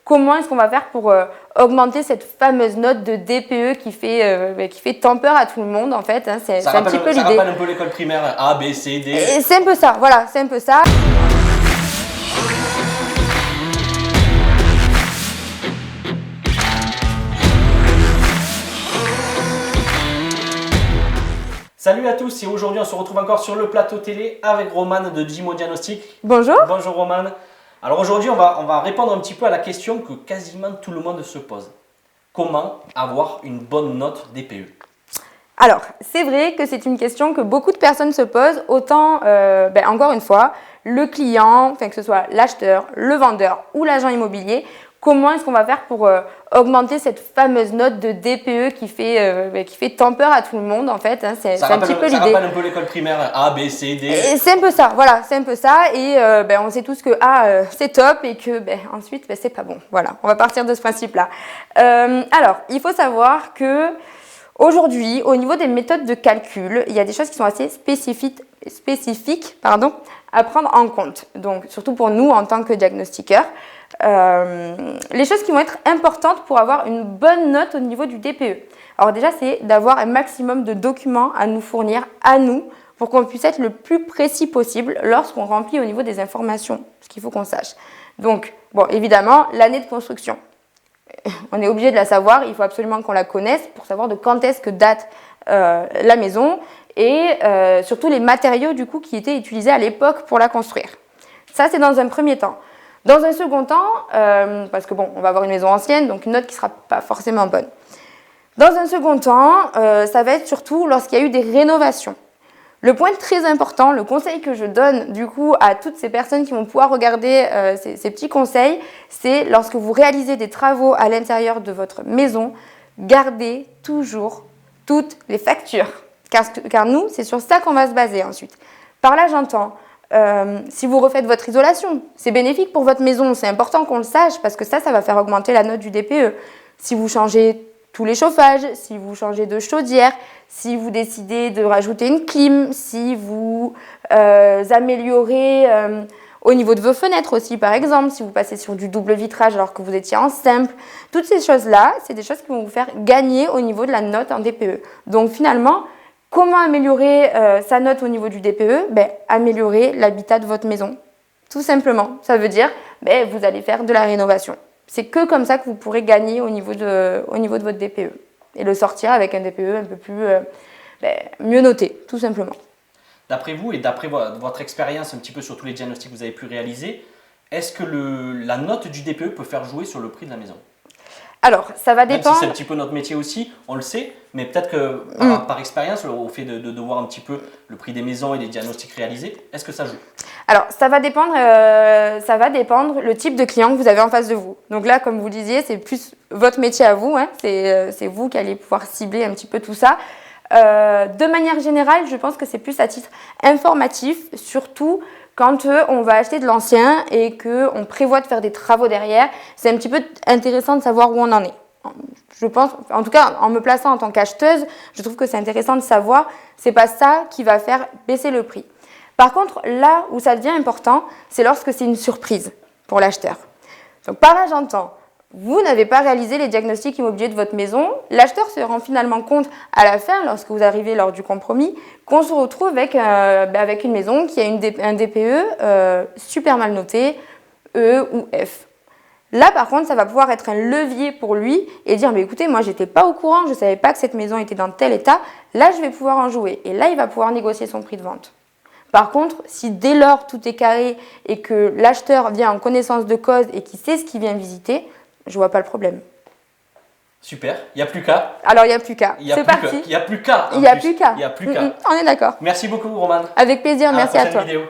Comment est-ce qu'on va faire pour augmenter cette fameuse note de DPE qui fait tant peur à tout le monde en fait, hein, c'est un petit peu l'idée. Ça rappelle un peu l'école primaire, A, B, C, D. C'est un peu ça, voilà, c'est un peu ça. Salut à tous et aujourd'hui on se retrouve encore sur le plateau télé avec Romane de Jimo Diagnostic. Bonjour. Bonjour Romane. Alors aujourd'hui on va répondre un petit peu à la question que quasiment tout le monde se pose. Comment avoir une bonne note DPE? Alors c'est vrai que c'est une question que beaucoup de personnes se posent, autant encore une fois, le client, enfin que ce soit l'acheteur, le vendeur ou l'agent immobilier, comment est-ce qu'on va faire pour augmenter cette fameuse note de DPE qui fait tant peur à tout le monde en fait, hein, c'est un petit peu l'idée. Ça rappelle un peu l'école primaire, A, B, C, D. C'est un peu ça, voilà, c'est un peu ça et on sait tous que A c'est top et que ensuite c'est pas bon, voilà, on va partir de ce principe-là. Alors, il faut savoir que aujourd'hui, au niveau des méthodes de calcul, il y a des choses qui sont assez spécifiques à prendre en compte, donc surtout pour nous en tant que diagnostiqueurs. Les choses qui vont être importantes pour avoir une bonne note au niveau du DPE. Alors déjà, c'est d'avoir un maximum de documents à nous fournir, à nous, pour qu'on puisse être le plus précis possible lorsqu'on remplit au niveau des informations, ce qu'il faut qu'on sache. Donc, bon, évidemment, l'année de construction. On est obligé de la savoir, il faut absolument qu'on la connaisse pour savoir de quand est-ce que date la maison et surtout les matériaux du coup qui étaient utilisés à l'époque pour la construire. Ça, c'est dans un premier temps. Dans un second temps, parce que bon, on va avoir une maison ancienne, donc une note qui ne sera pas forcément bonne. Dans un second temps, ça va être surtout lorsqu'il y a eu des rénovations. Le point très important, le conseil que je donne du coup à toutes ces personnes qui vont pouvoir regarder ces petits conseils, c'est lorsque vous réalisez des travaux à l'intérieur de votre maison, gardez toujours toutes les factures. Car nous, c'est sur ça qu'on va se baser ensuite. Par là, j'entends... si vous refaites votre isolation, c'est bénéfique pour votre maison, c'est important qu'on le sache parce que ça va faire augmenter la note du DPE. Si vous changez tous les chauffages, si vous changez de chaudière, si vous décidez de rajouter une clim, si vous améliorez au niveau de vos fenêtres aussi par exemple, si vous passez sur du double vitrage alors que vous étiez en simple, toutes ces choses-là, c'est des choses qui vont vous faire gagner au niveau de la note en DPE. Donc finalement, comment améliorer sa note au niveau du DPE? Améliorer l'habitat de votre maison, tout simplement. Ça veut dire vous allez faire de la rénovation. C'est que comme ça que vous pourrez gagner au niveau de votre DPE et le sortir avec un DPE un peu plus mieux noté, tout simplement. D'après vous et d'après votre expérience un petit peu sur tous les diagnostics que vous avez pu réaliser, est-ce que la note du DPE peut faire jouer sur le prix de la maison? Alors, ça va dépendre. Même si c'est un petit peu notre métier aussi, on le sait, mais peut-être que par expérience, au fait de voir un petit peu le prix des maisons et des diagnostics réalisés, est-ce que ça joue? Alors, ça va dépendre le type de client que vous avez en face de vous. Donc là, comme vous disiez, c'est plus votre métier à vous, hein, c'est vous qui allez pouvoir cibler un petit peu tout ça. De manière générale, je pense que c'est plus à titre informatif, surtout quand on va acheter de l'ancien et qu'on prévoit de faire des travaux derrière. C'est un petit peu intéressant de savoir où on en est. Je pense, en tout cas, en me plaçant en tant qu'acheteuse, je trouve que c'est intéressant de savoir, c'est pas ça qui va faire baisser le prix. Par contre, là où ça devient important, c'est lorsque c'est une surprise pour l'acheteur. Donc par là, j'entends, vous n'avez pas réalisé les diagnostics immobiliers de votre maison, l'acheteur se rend finalement compte à la fin, lorsque vous arrivez lors du compromis, qu'on se retrouve avec une maison qui a un DPE super mal noté, E ou F. Là, par contre, ça va pouvoir être un levier pour lui et dire, mais écoutez, moi, j'étais pas au courant, je ne savais pas que cette maison était dans tel état. Là, je vais pouvoir en jouer. Et là, il va pouvoir négocier son prix de vente. Par contre, si dès lors tout est carré et que l'acheteur vient en connaissance de cause et qu'il sait ce qu'il vient visiter, je vois pas le problème. Super, il n'y a plus qu'à. Alors, il n'y a plus qu'à. C'est parti. Il n'y a plus qu'à. Il n'y a plus qu'à. Il n'y a plus qu'à. On est d'accord. Merci beaucoup, Romane. Avec plaisir, merci à toi. Vidéo.